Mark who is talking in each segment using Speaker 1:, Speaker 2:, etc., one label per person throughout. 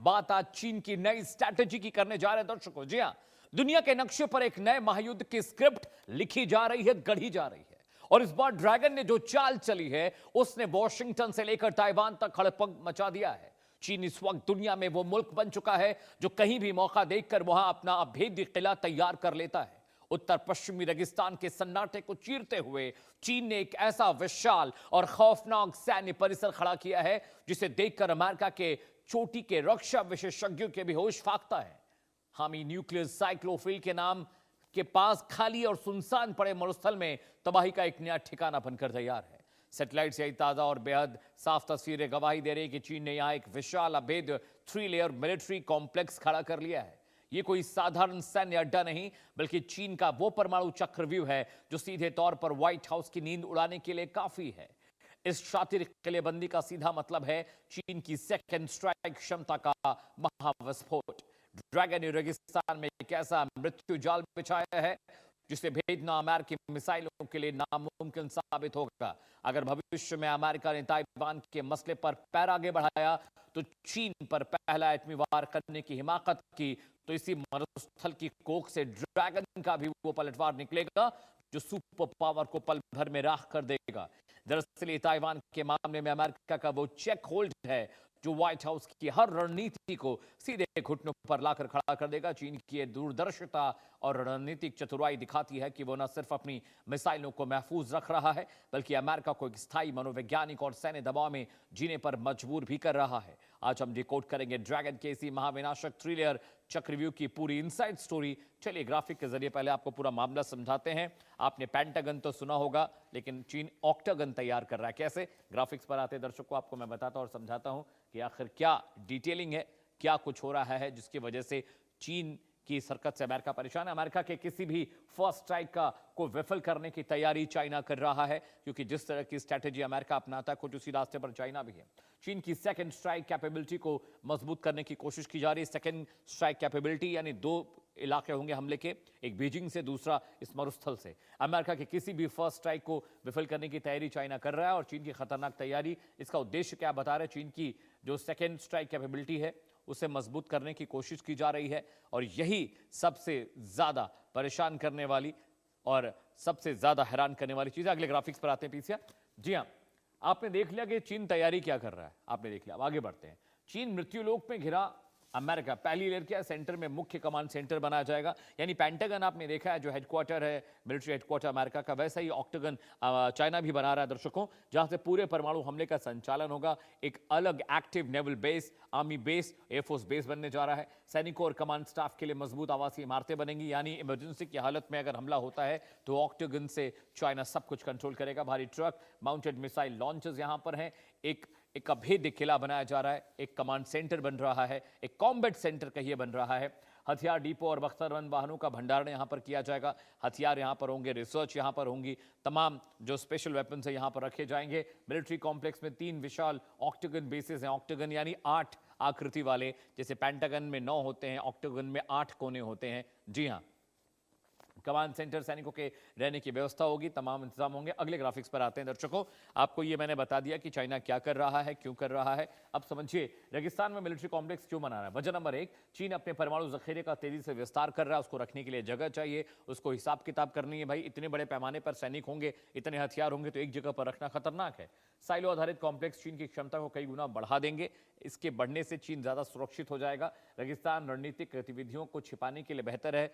Speaker 1: बात आज चीन की नई स्ट्रैटेजी की करने जा रहे हैं दर्शकों। जी हां, दुनिया के नक्शे पर एक नए महायुद्ध की स्क्रिप्ट लिखी जा रही है, गढ़ी जा रही है। और इस बार ड्रैगन ने जो चाल चली है उसने वॉशिंगटन से लेकर ताइवान तक हड़कंप मचा दिया है। चीन इस वक्त दुनिया में वो मुल्क बन चुका है जो कहीं भी मौका देखकर वहां अपना अभेद्य किला तैयार कर लेता है। उत्तर पश्चिमी रेगिस्तान के सन्नाटे को चीरते हुए चीन ने एक ऐसा विशाल और खौफनाक सैन्य परिसर खड़ा किया है जिसे देखकर अमेरिका के चोटी के रक्षा विशेषज्ञों के भी होश फाकता है। हामी न्यूक्लियर साइक्लोफिल के नाम के पास खाली और सुनसान पड़े मरुस्थल में तबाही का एक नया ठिकाना बनकर तैयार है। सैटेलाइट से ताजा और बेहद साफ तस्वीरें गवाही दे रही है कि चीन ने यहां एक विशाल अभेद्य 3 लेयर मिलिट्री कॉम्प्लेक्स खड़ा कर लिया है। यह कोई साधारण सैन्य अड्डा नहीं बल्कि चीन का वो परमाणु चक्रव्यूह है जो सीधे तौर पर व्हाइट हाउस की नींद उड़ाने के लिए काफी है। इस शातिर किलेबंदी का सीधा मतलब है चीन की सेकेंड स्ट्राइक क्षमता का महाविस्फोट। ड्रैगन ने रेगिस्तान में एक ऐसा मृत्यु जाल बिछाया है जिसे भेजना अमेरिकी मिसाइलों के लिए नामुमकिन साबित होगा। अगर भविष्य में अमेरिका ने ताइवान के मसले पर पैर आगे बढ़ाया तो चीन पर पहला एटमी वार करने की हिमाकत की तो इसी मरुस्थल की कोख से ड्रैगन का भी वो पलटवार निकलेगा जो सुपर पावर को पल भर में राख कर देगा। दरअसल ताइवान के मामले में अमेरिका का वो चेक होल्ड है जो व्हाइट हाउस की हर रणनीति को सीधे घुटनों पर लाकर खड़ा कर देगा। चीन की दूरदर्शिता और रणनीतिक चतुराई दिखाती है कि वो न सिर्फ अपनी मिसाइलों को महफूज रख रहा है बल्कि अमेरिका को एक स्थायी मनोवैज्ञानिक और सैन्य दबाव में जीने पर मजबूर भी कर रहा है। आज हम डिकोड करेंगे ड्रैगन के इसी महाविनाशक 3 लेयर चक्रव्यूह की पूरी इनसाइड स्टोरी। चलिए ग्राफिक के जरिए पहले आपको पूरा मामला समझाते हैं। आपने पेंटागन तो सुना होगा लेकिन चीन ऑक्टागन तैयार कर रहा है। कैसे? ग्राफिक्स पर आते दर्शकों आपको मैं बताता और समझाता हूं कि आखिर क्या डिटेलिंग है, क्या कुछ हो रहा है जिसकी वजह से चीन की सरकत से अमेरिका परेशान है। अमेरिका के किसी भी फर्स्ट स्ट्राइक को विफल करने की तैयारी चाइना कर रहा है क्योंकि जिस तरह की स्ट्रैटेजी अमेरिका अपनाता है कुछ उसी रास्ते पर चाइना भी है। चीन की सेकंड स्ट्राइक कैपेबिलिटी को मजबूत करने की कोशिश की जा रही है। सेकंड स्ट्राइक कैपेबिलिटी यानी 2 इलाके होंगे हमले के, एक बीजिंग से दूसरा इस मरुस्थल से। अमेरिका के किसी भी फर्स्ट स्ट्राइक को विफल करने की तैयारी चाइना कर रहा है और चीन की खतरनाक तैयारी इसका उद्देश्य क्या बता रहे हैं। चीन की जो सेकंड स्ट्राइक कैपेबिलिटी है उसे मजबूत करने की कोशिश की जा रही है और यही सबसे ज्यादा परेशान करने वाली और सबसे ज्यादा हैरान करने वाली चीज है। अगले ग्राफिक्स पर आते हैं पीछे। जी हां, आपने देख लिया कि चीन तैयारी क्या कर रहा है, आपने देख लिया। अब आगे बढ़ते हैं। चीन मृत्युलोक में घिरा अमेरिका पहली लेयर क्या सेंटर में मुख्य कमांड सेंटर बनाया जाएगा यानी पेंटागन आपने देखा है जो हेडक्वार्टर है मिलिट्री हेडक्वार्टर अमेरिका का, वैसा ही ऑक्टागन चाइना भी बना रहा है दर्शकों, जहां से पूरे परमाणु हमले का संचालन होगा। एक अलग active naval base, army base, air force base बनने जा रहा है। सैनिकों और कमांड स्टाफ के लिए मजबूत आवासीय इमारतें बनेंगी यानी इमरजेंसी की हालत में अगर हमला होता है तो ऑक्टागन से चाइना सब कुछ कंट्रोल करेगा। भारी ट्रक, माउंटेड मिसाइल लॉन्चर्स यहां पर हैं। एक अभेद्य किला बनाया जा रहा है, एक कमांड सेंटर बन रहा है, एक कॉम्बैट सेंटर कहिए बन रहा है। हथियार डिपो और बख्तरबंद वाहनों का भंडारण यहां पर किया जाएगा। हथियार यहां पर होंगे, रिसर्च यहां पर होंगी, तमाम जो स्पेशल वेपन्स है यहां पर रखे जाएंगे। मिलिट्री कॉम्प्लेक्स में 3 विशाल ऑक्टागन बेसेस हैं। ऑक्टागन यानी 8 आकृति वाले, जैसे पेंटागन में 9 होते हैं, ऑक्टागन में 8 कोने होते हैं। जी हां, कमांड सेंटर सैनिकों के रहने की व्यवस्था होगी, तमाम इंतजाम होंगे। अगले ग्राफिक्स पर आते हैं दर्शकों। आपको ये मैंने बता दिया कि चाइना क्या कर रहा है, क्यों कर रहा है। अब समझिए रेगिस्तान में मिलिट्री कॉम्प्लेक्स क्यों बना रहा है। वजह नंबर 1, चीन अपने परमाणु जखीरे का तेजी से विस्तार कर रहा है, उसको रखने के लिए जगह चाहिए, उसको हिसाब किताब करनी है। भाई इतने बड़े पैमाने पर सैनिक होंगे, इतने हथियार होंगे तो एक जगह पर रखना खतरनाक है। साइलो आधारित कॉम्प्लेक्स चीन की क्षमता को कई गुना बढ़ा देंगे। इसके बढ़ने से चीन ज्यादा सुरक्षित हो जाएगा। रेगिस्तान रणनीतिक गतिविधियों को छिपाने के लिए बेहतर है।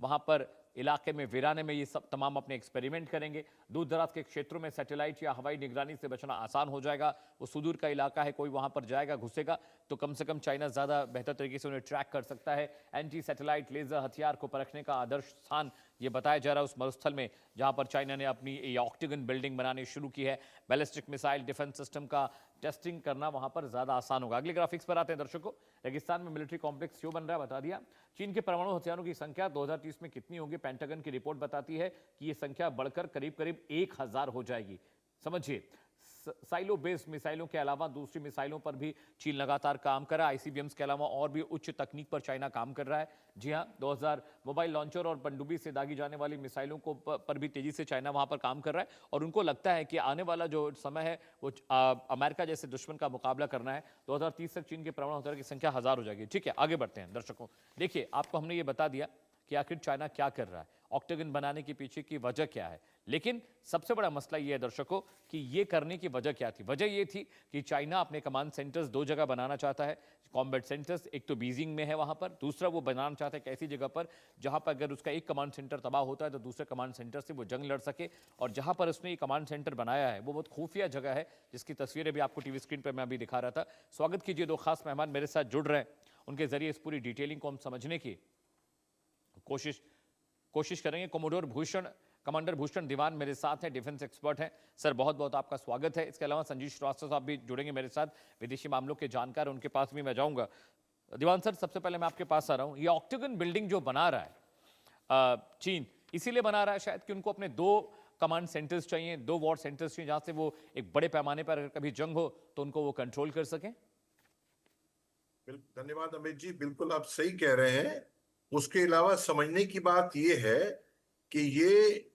Speaker 1: वहां पर इलाके में वीराने में ये सब तमाम अपने एक्सपेरिमेंट करेंगे। दूर दराज के क्षेत्रों में सैटेलाइट या हवाई निगरानी से बचना आसान हो जाएगा। वो सुदूर का इलाका है, कोई वहां पर जाएगा घुसेगा तो कम से कम चाइना ज्यादा बेहतर तरीके से उन्हें ट्रैक कर सकता है। एंटी सैटेलाइट लेजर हथियार को परखने का आदर्श स्थान ये बताया जा रहा है उस मरुस्थल में जहां पर चाइना ने अपनी ऑक्टागन बिल्डिंग बनानी शुरू की है। बैलिस्टिक मिसाइल डिफेंस सिस्टम का टेस्टिंग करना वहां पर ज्यादा आसान होगा। अगले ग्राफिक्स पर आते हैं दर्शकों। रेगिस्तान में मिलिट्री कॉम्प्लेक्स क्यों बन रहा है बता दिया। चीन के परमाणु हथियारों की संख्या 2030 में कितनी होगी, पेंटागन की रिपोर्ट बताती है कि यह संख्या बढ़कर करीब करीब 1000 हो जाएगी। समझिए साइलो बेस्ड मिसाइलों के अलावा दूसरी मिसाइलों पर भी चीन लगातार काम कर रहा है। आईसीबीएम्स के अलावा और भी उच्च तकनीक पर चाइना काम कर रहा है। जी हां, 2000 मोबाइल लॉन्चर और पनडुब्बी से दागी जाने वाली मिसाइलों को पर भी तेजी से चाइना वहां पर काम कर रहा है, और उनको लगता है कि आने वाला जो समय है वो अमेरिका जैसे दुश्मन का मुकाबला करना है। 2030 तक चीन के परमाणु हथियार की संख्या 1000 हो जाएगी। ठीक है, आगे बढ़ते हैं दर्शकों। देखिए, आपको हमने ये बता दिया कि आखिर चाइना क्या कर रहा है, ऑक्टेगन बनाने के पीछे की वजह क्या है, लेकिन सबसे बड़ा मसला यह है दर्शकों कि ये करने की वजह क्या थी। वजह यह थी कि चाइना अपने कमांड सेंटर्स दो जगह बनाना चाहता है, कॉम्बैट सेंटर्स। एक तो बीजिंग में है वहां पर, दूसरा वो बनाना चाहता है एक ऐसी जगह पर जहां पर अगर उसका एक कमांड सेंटर तबाह होता है तो दूसरे कमांड सेंटर से वो जंग लड़ सके। और जहां पर उसने ये कमांड सेंटर बनाया है वो बहुत खुफिया जगह है, जिसकी तस्वीरें भी आपको टीवी स्क्रीन पर मैं अभी दिखा रहा था। स्वागत कीजिए, दो खास मेहमान मेरे साथ जुड़ रहे हैं, उनके जरिए इस पूरी डिटेलिंग को हम समझने की कोशिश करेंगे। कोमोडोर भूषण, कमांडर भूषण दीवान मेरे साथ हैं, डिफेंस एक्सपर्ट हैं। सर, बहुत बहुत आपका स्वागत है। इसके अलावा संजीव श्रीवास्तव साहब भी जुड़ेंगे मेरे साथ, विदेशी मामलों के जानकार, उनके पास भी मैं जाऊंगा। दीवान सर, सबसे पहले मैं आपके पास आ रहा हूं। ये ऑक्टेगन बिल्डिंग जो बना रहा है चीन, इसीलिए बना रहा है शायद कि उनको अपने दो कमांड सेंटर्स चाहिए, दो वॉर सेंटर्स चाहिए, जहां से वो एक बड़े पैमाने पर अगर कभी जंग हो तो उनको वो कंट्रोल कर सकें।
Speaker 2: धन्यवाद अमित जी, बिल्कुल आप सही कह रहे हैं। उसके अलावा समझने की बात यह है कि ये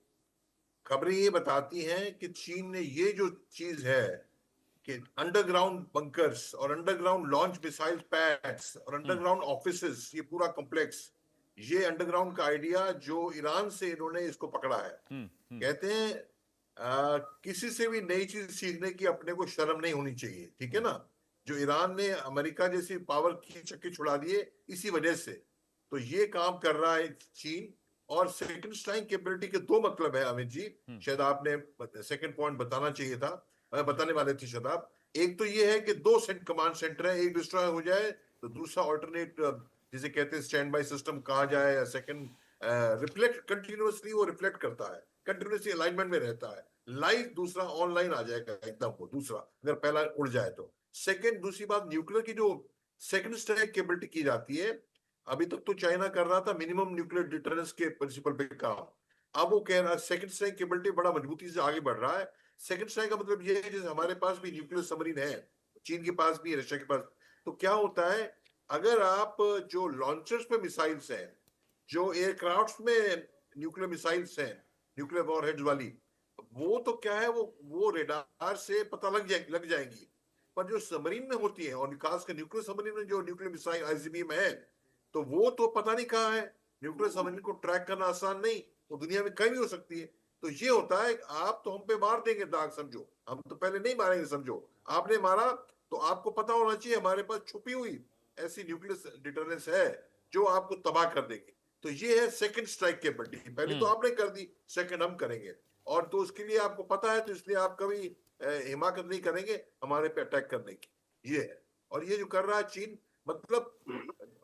Speaker 2: खबरें ये बताती हैं कि चीन ने ये जो चीज है कि अंडरग्राउंड बंकर्स और अंडरग्राउंड लॉन्च मिसाइल पैड्स और अंडरग्राउंड ऑफिसेस, ये पूरा कॉम्प्लेक्स, ये अंडरग्राउंड का आइडिया जो ईरान से इन्होंने इसको पकड़ा है। कहते हैं किसी से भी नई चीज सीखने की अपने को शर्म नहीं होनी चाहिए, ठीक है ना। जो ईरान ने अमेरिका जैसी पावर की चक्की छुड़ा दिए इसी वजह से, तो ये काम कर रहा है चीन। और सेकंड स्ट्राइक कैपेबिलिटी के दो मतलब है अमित जी, शायद आपने सेकंड पॉइंट बताना चाहिए था, बताने वाले थे शायद आप। एक तो ये है कि दो कमांड सेंटर है, एक डिस्ट्रॉय हो जाए तो दूसरा ऑल्टरनेट, जिसे कहते हैं स्टैंड बाय सिस्टम कहा जाए, या सेकंड रिफ्लेक्ट, कंटिन्यूअसली वो रिफ्लेक्ट करता है, कंटिन्यूअसली अलाइनमेंट में रहता है। लाइव दूसरा ऑनलाइन आ जाएगा एकदम वो दूसरा, अगर पहला उड़ जाए तो। सेकंड, दूसरी बात, न्यूक्लियर की जो सेकंड स्ट्राइक कैपेबिलिटी की जाती है, अभी तक तो चाइना कर रहा था मिनिमम न्यूक्लियर डिटरेंस के प्रिंसिपल पे काम। अब वो कह रहा है सेकंड स्ट्राइक कैपेबिलिटी बड़ा मजबूती से आगे बढ़ रहा है। सेकंड स्ट्राइक का मतलब ये है जैसे हमारे पास भी न्यूक्लियर सबमरीन है, चीन के पास भी, रशिया के पास। तो क्या होता है, अगर आप जो लॉन्चर्स पे मिसाइल्स हैं, जो एयरक्राफ्ट में न्यूक्लियर मिसाइल्स हैं, न्यूक्लियर वॉरहेड्स वाली, वो तो क्या है, वो रेडार से पता लग जाएंगी। पर जो सबमरीन में होती है, और खास कर न्यूक्लियर सबमरीन में जो न्यूक्लियर मिसाइल आईसीबीएम है, तो वो तो पता नहीं कहाँ है। न्यूक्लियर सबमरीन को ट्रैक करना आसान नहीं, वो दुनिया में कहीं भी हो सकती है। तो ये होता है, आप तो हम पे मार देंगे दाग समझो, हम तो पहले नहीं मारेंगे समझो, आपने मारा तो आपको पता होना चाहिए हमारे पास छुपी हुई ऐसी न्यूक्लियर डिटरेंस है जो आपको तबाह कर देगी। तो ये है सेकंड स्ट्राइक कैपेबिलिटी। पहले तो आपने कर दी, सेकंड हम करेंगे। और तो उसके लिए आपको पता है, तो इसलिए आप कभी हिमाकत नहीं करेंगे हमारे पे अटैक करने की। ये है, और ये जो कर रहा है चीन, मतलब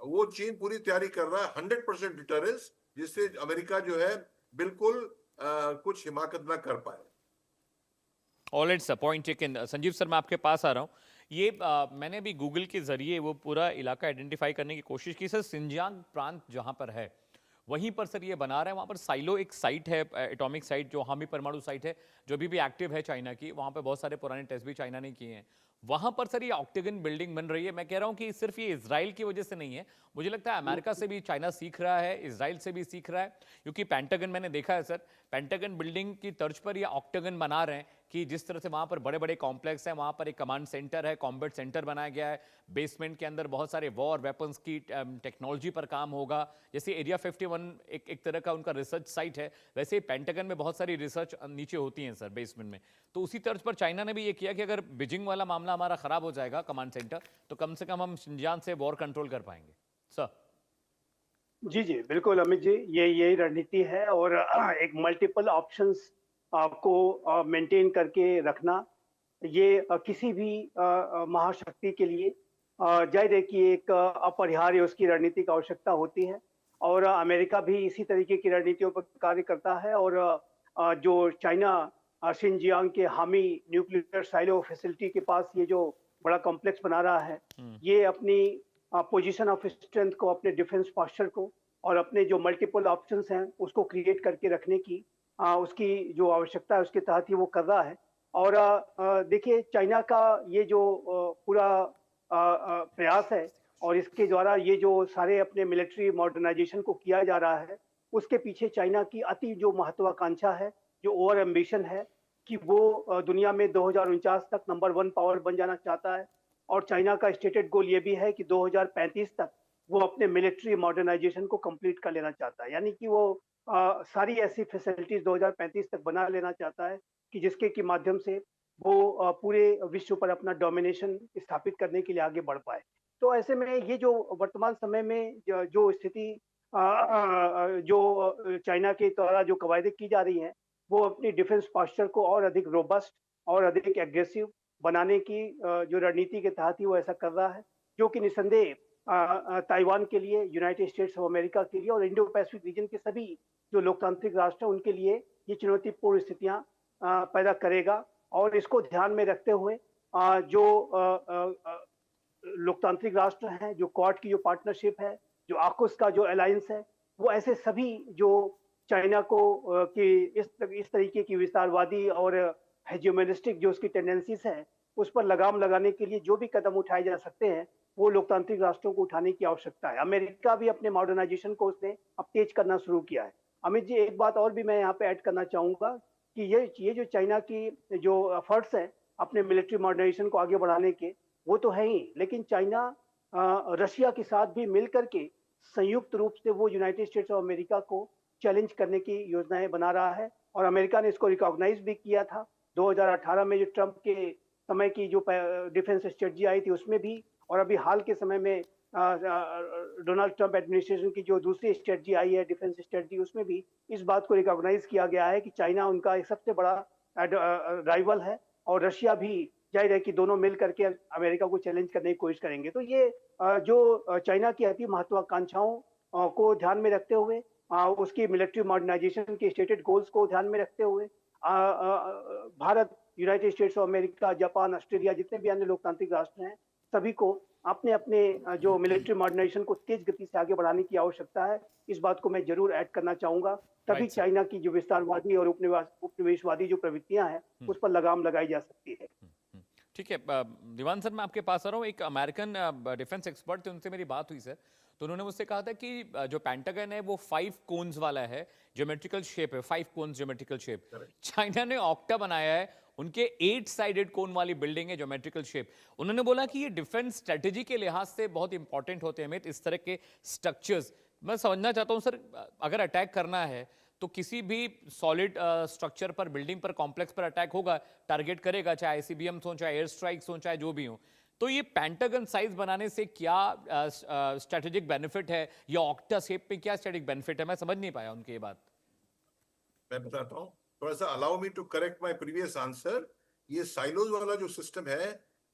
Speaker 2: वो चीन पूरी तैयारी कर रहा है 100% डिटरेंस, जिससे अमेरिका जो है बिल्कुल कुछ हिमाकत ना कर पाए।
Speaker 1: Alright sir, point taken. Sanjeev sir, मैं आपके पास आ रहा हूँ। ये मैंने भी गूगल के जरिए वो पूरा इलाका आइडेंटिफाई करने की कोशिश की सर। सिंजियांग प्रांत जहां पर है वहीं पर सर ये बना रहा है। वहां पर साइलो एक साइट है, एटॉमिक साइट, जो हामी परमाणु साइट है, जो अभी भी एक्टिव है चाइना की। वहां पर बहुत सारे पुराने टेस्ट भी चाइना ने किए हैं। वहां पर सर ये ऑक्टेगन बिल्डिंग बन रही है। मैं कह रहा हूं कि सिर्फ ये इजराइल की वजह से नहीं है, मुझे लगता है अमेरिका से भी चाइना सीख रहा है, इजराइल से भी सीख रहा है। क्योंकि पेंटागन मैंने देखा है सर, पेंटागन बिल्डिंग की तर्ज पर ये ऑक्टेगन बना रहे हैं कि जिस तरह से वहां पर बड़े बड़े कॉम्प्लेक्स हैं, वहां पर एक कमांड सेंटर है, कॉम्बैट सेंटर बनाया गया है, बेसमेंट के अंदर बहुत सारे वॉर वेपन्स की टेक्नोलॉजी पर काम होगा। जैसे एरिया 51 एक तरह का उनका रिसर्च साइट है, वैसे पेंटागन में बहुत सारी रिसर्च नीचे होती हैं सर बेसमेंट में। तो उसी तर्ज पर चाइना ने भी ये किया कि अगर बीजिंग वाला मामला हमारा खराब हो जाएगा कमांड सेंटर, तो कम से कम हम शिनजियांग से वॉर कंट्रोल कर पाएंगे। सर
Speaker 3: जी जी बिल्कुल अमित जी, ये यही रणनीति है। और एक मल्टीपल ऑप्शंस आपको मेंटेन करके रखना, ये किसी भी महाशक्ति के लिए जाहिर है कि एक अपरिहार्य उसकी रणनीति की आवश्यकता होती है। और अमेरिका भी इसी तरीके की रणनीतियों पर कार्य करता है। और जो चाइना शिनजियांग के हामी न्यूक्लियर साइलो फैसिलिटी के पास ये जो बड़ा कॉम्प्लेक्स बना रहा है, ये अपनी पोजीशन ऑफ स्ट्रेंथ को, अपने डिफेंस पोस्चर को, और अपने जो मल्टीपल ऑप्शंस हैं उसको क्रिएट करके रखने की उसकी जो आवश्यकता है उसके तहत ही वो कर रहा है। और देखिए चाइना का ये जो पूरा प्रयास है और इसके द्वारा ये जो सारे अपने मिलिट्री मॉडर्नाइजेशन को किया जा रहा है, उसके पीछे चाइना की अति जो महत्वाकांक्षा है, जो ओवर एम्बिशन है कि वो दुनिया में 2049 तक नंबर 1 पावर बन जाना चाहता है। और चाइना का स्टेटेड गोल ये भी है कि 2035 तक वो अपने मिलिट्री मॉडर्नाइजेशन को कंप्लीट कर लेना चाहता है। यानी कि वो सारी ऐसी फैसिलिटीज 2035 तक बना लेना चाहता है कि जिसके के माध्यम से वो पूरे विश्व पर अपना डोमिनेशन स्थापित करने के लिए आगे बढ़ पाए। तो ऐसे में ये जो वर्तमान समय में जो स्थिति जो चाइना के द्वारा जो कवायदे की जा रही हैं, वो अपनी डिफेंस पोस्चर को और अधिक रोबस्ट और अधिक एग्रेसिव बनाने की जो रणनीति के तहत ही वो ऐसा कर रहा है, जो कि निसंदेह ताइवान के लिए, यूनाइटेड स्टेट्स ऑफ अमेरिका के लिए और इंडो पैसिफिक रीजन के सभी जो लोकतांत्रिक राष्ट्र हैं, उनके लिए ये चुनौतीपूर्ण स्थितियां पैदा करेगा। और इसको ध्यान में रखते हुए जो लोकतांत्रिक राष्ट्र हैं, जो क्वाड की जो पार्टनरशिप है, जो आकुस का जो अलायंस है, वो ऐसे सभी जो चाइना को कि इस तरीके की विस्तारवादी और हेजियोनिस्टिक जो उसकी टेंडेंसीज हैं, उस पर लगाम लगाने के लिए जो भी कदम उठाए जा सकते हैं, वो लोकतांत्रिक राष्ट्रों को उठाने की आवश्यकता है। अमेरिका भी अपने मॉडर्नाइजेशन को उसने अब तेज करना शुरू किया है। अमित जी, एक बात और भी मैं यहाँ पे ऐड करना चाहूंगा कि ये जो चाइना की जो एफर्ट्स हैं अपने मिलिट्री मॉडर्नाइजेशन को आगे बढ़ाने के, वो तो है ही, लेकिन चाइना रशिया के साथ भी मिल करके संयुक्त रूप से वो यूनाइटेड स्टेट्स ऑफ अमेरिका को चैलेंज करने की योजनाएं बना रहा है। और अमेरिका ने इसको रिकॉग्नाइज भी किया था 2018 में, जो ट्रंप के समय की जो डिफेंस स्ट्रेटजी आई थी उसमें भी, और अभी हाल के समय में डोनाल्ड ट्रंप एडमिनिस्ट्रेशन की जो दूसरी स्ट्रेटजी आई है डिफेंस स्ट्रेटजी, उसमें भी इस बात को रिकॉग्नाइज किया गया है कि चाइना उनका एक सबसे बड़ा राइवल है और रशिया भी जाहिर है कि दोनों मिल करके अमेरिका को चैलेंज करने की कोशिश करेंगे। तो ये जो चाइना की अति महत्वाकांक्षाओं को ध्यान में रखते हुए, उसकी मिलिट्री मॉडर्नाइजेशन के स्टेटेड गोल्स को ध्यान में रखते हुए, Bharat, United states of America, Japan, Australia, जितने भी अन्य लोकतांत्रिक राष्ट्र हैं, सभी को अपने अपने जो मिलिट्री मॉडर्नाइजेशन को तेज गति से आगे बढ़ाने की आवश्यकता है। इस बात को मैं जरूर ऐड करना चाहूंगा, तभी चाइना की जो विस्तारवादी और उपनिवेशवादी जो प्रवृत्तियां हैं उस पर लगाम लगाई जा सकती है।
Speaker 1: ठीक है, दीवान सर मैं आपके पास आ रहा हूँ। एक अमेरिकन डिफेंस एक्सपर्ट थे, उनसे मेरी बात हुई सर, तो उन्होंने मुझसे कहा था कि जो पेंटागन है वो 5 कोन्स वाला है, ज्योमेट्रिकल शेप है, 5 कोन्स ज्योमेट्रिकल शेप। चाइना ने ऑक्टा बनाया है, उनके 8 साइडेड कोन वाली बिल्डिंग है, ज्योमेट्रिकल शेप। उन्होंने बोला कि ये डिफेंस स्ट्रेटेजी के लिहाज से बहुत इंपॉर्टेंट होते हैं अमित, इस तरह के स्ट्रक्चर्स। मैं समझना चाहता हूँ सर, अगर अटैक करना है तो किसी भी सॉलिड स्ट्रक्चर पर, बिल्डिंग पर, कॉम्प्लेक्स पर अटैक होगा, टारगेट करेगा, चाहे आईसीबीएम्स हो, चाहे एयर स्ट्राइक्स हो, चाहे जो भी हो। तो ये पेंटागन साइज बनाने से क्या स्ट्रेटेजिक बेनिफिट है, या ऑक्टा शेप पे क्या स्ट्रेटेजिक बेनिफिट है? मैं समझ नहीं पाया उनकी ये बात।
Speaker 2: मैं बताता हूँ, थोड़ा सा allow me to correct my previous answer. ये साइलोज वाला जो सिस्टम है,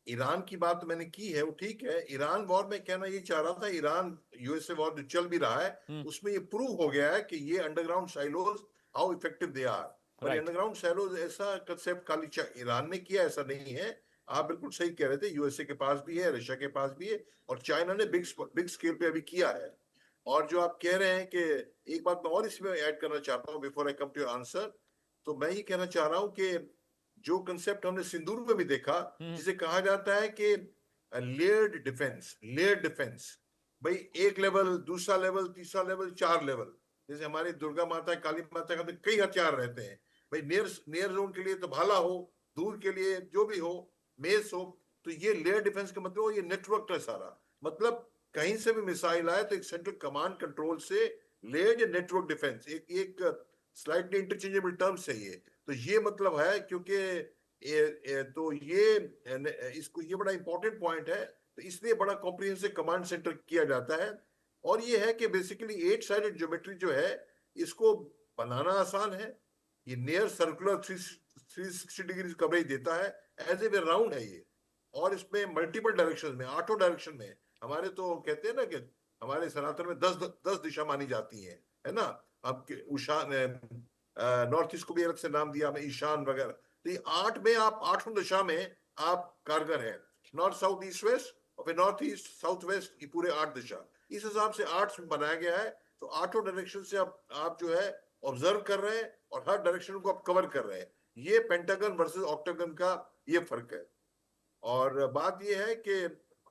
Speaker 2: ईरान की बात मैंने की है, वो ठीक है। ईरान वॉर में कहना ये चाह रहा था, ईरान यूएसए वॉर जो चल भी रहा है उसमें ये प्रूव हो गया है कि ये underground silos how effective they are. पर अंडरग्राउंड साइलोज ऐसा कंसेप्ट खाली ईरान ने किया ऐसा नहीं है। आप बिल्कुल सही कह रहे थे, यूएसए के पास भी है, रशिया के पास भी है, और चाइना ने बिग स्केल पे अभी किया है। और जो आप कह रहे हैं कि एक बात मैं और इसमें ऐड करना चाहता हूँ before I come to your answer, तो मैं ये कहना चाह रहा हूँ कि जो कंसेप्ट हमने सिंदूर में भी देखा, जिसे कहा जाता है कि लेयर्ड डिफेंस, भाई एक लेवल, दूसरा लेवल, तीसरा लेवल, 4 लेवल। जैसे हमारी दुर्गा माता, काली माता का तो कई हथियार रहते हैं भाई। नियर जोन के लिए तो भाला हो, दूर के लिए जो भी हो, मेस हो। तो ये लेयर डिफेंस का मतलब ये नेटवर्क है सारा। मतलब कहीं से भी मिसाइल आए तो एक सेंट्रल कमांड कंट्रोल से लेयर नेटवर्क डिफेंस, एक स्लाइटली इंटरचेंजेबल टर्म्स है ये। तो ये मतलब है, क्योंकि तो ये इसको ये बड़ा इंपॉर्टेंट पॉइंट है, तो इसलिए बड़ा कॉम्प्रिहेंसिव कमांड सेंटर किया जाता है। और ये है कि बेसिकली 8 साइडेड ज्योमेट्री जो है, इसको बनाना आसान है। ये नियर सर्कुलर 360 डिग्री कवरेज देता है, एज ए वे राउंड है ये। और इसमें मल्टीपल डायरेक्शन में, 8 डायरेक्शन में, हमारे तो कहते हैं ना कि हमारे सनातन में 10 दिशा मानी जाती है ना। अब नॉर्थ ईस्ट को भी अलग से नाम दिया हमें, ईशान वगैरह। तो ये 8 में आप 8 दिशा में आप कारगर हैं, नॉर्थ साउथ ईस्ट वेस्ट, और फिर नॉर्थ ईस्ट साउथ वेस्ट, ये पूरे 8 दिशा। इस हिसाब से 8 बनाया गया है। तो 8 डायरेक्शन से आप जो है ऑब्जर्व कर रहे हैं और हर डायरेक्शन को आप कवर कर रहे हैं। ये पेंटागन वर्सेस ऑक्टागन का ये फर्क है। और बात ये है कि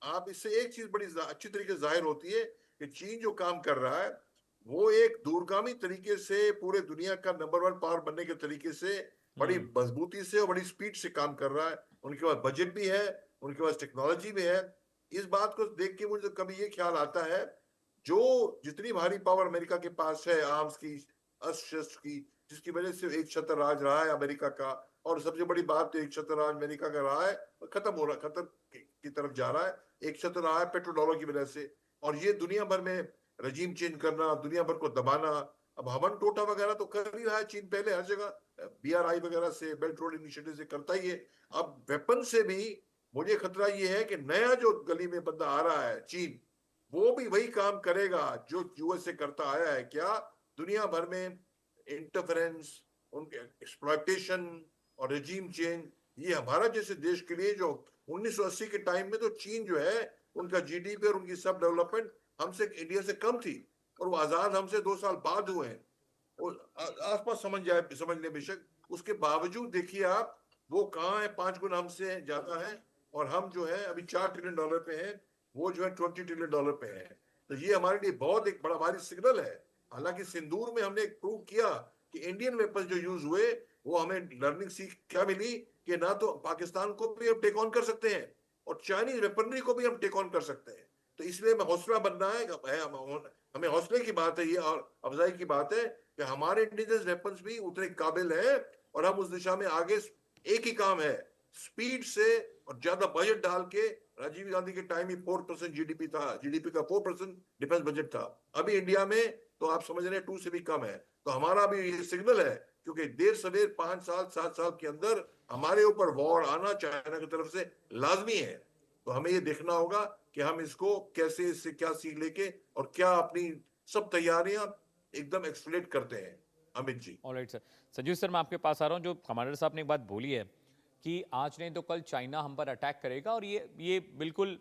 Speaker 2: आप इससे एक चीज बड़ी अच्छी तरीके से जाहिर होती है कि चीन जो काम कर रहा है वो एक दूरगामी तरीके से पूरे दुनिया का नंबर 1 पावर बनने के तरीके से बड़ी मजबूती से और बड़ी स्पीड से काम कर रहा है। उनके पास बजट भी है, उनके पास टेक्नोलॉजी भी है। इस बात को देख के मुझे कभी ये ख्याल आता है, जो जितनी भारी पावर अमेरिका के पास है आर्म्स की, अस्त्र शस्त्र की, जिसकी वजह से एक छत्र राज रहा है अमेरिका का, और सबसे बड़ी बात तो एक छत्र राज अमेरिका का रहा है, खत्म हो रहा, खत्म की तरफ जा रहा है। एक छत्र रहा है पेट्रो डॉलर की वजह से, और ये दुनिया भर में रजीम चेंज करना, दुनिया भर को दबाना। अब हवन टोटा वगैरह तो कर ही रहा है चीन, पहले हर जगह BRI वगैरह से, बेल्ट रोड इनिशिएटिव से करता ही है। अब वेपन से भी मुझे खतरा ये है कि नया जो गली में बंदा आ रहा है चीन, वो भी वही काम करेगा जो USA करता आया है। क्या दुनिया भर में इंटरफेरेंस, उनके एक्सप्लॉयटेशन और रजीम चेंज, ये हमारा जैसे देश के लिए जो 1980 के टाइम में तो चीन जो है उनका GDP और उनकी सब डेवलपमेंट हमसे, इंडिया से कम थी, और वो आजाद हमसे 2 साल बाद हुए हैं। आसपास समझ ले बेशक, उसके बावजूद देखिए आप वो कहाँ है, 5 गुना हमसे ज्यादा है, और हम जो है अभी $4 ट्रिलियन पे हैं, वो जो है $20 ट्रिलियन पे है। तो ये हमारे लिए बहुत एक बड़ा भारी सिग्नल है। हालांकि सिंदूर में हमने प्रूव किया कि इंडियन वेपन्स जो यूज हुए वो हमें लर्निंग सीख क्या मिली कि ना तो पाकिस्तान को भी हम टेक ऑन कर सकते हैं और चाइनीज वेपनरी को भी हम टेक ऑन कर सकते हैं। तो इसलिए हमें हौसला बनना है, हमें हौसले की बात है ये, और अफजाई की बात है कि हमारे इंडिजिनस वेपन्स भी उतने काबिल हैं, और हम उस दिशा में आगे। एक ही काम है, स्पीड से और ज्यादा बजट डाल के। राजीव गांधी के टाइम में 4% GDP था, GDP का 4% डिफेंस बजट था। अभी इंडिया में तो आप समझ रहे हैं 2 से भी कम है। तो हमारा भी ये सिग्नल है, क्योंकि देर सवेर 5 साल 7 साल के अंदर हमारे ऊपर वॉर आना चाइना की तरफ से लाजमी है। तो हमें ये देखना होगा कि हम इसको कैसे, इससे क्या सीख लेके और क्या अपनी सब तैयारियां एकदम एक्सलेट करते हैं। Amit ji.
Speaker 1: Alright sir. Sanjeev sir, मैं आपके पास आ रहा हूं। जो कमांडर साहब ने एक बात बोली है कि आज नहीं तो कल चाइना हम पर अटैक करेगा, और ये बिल्कुल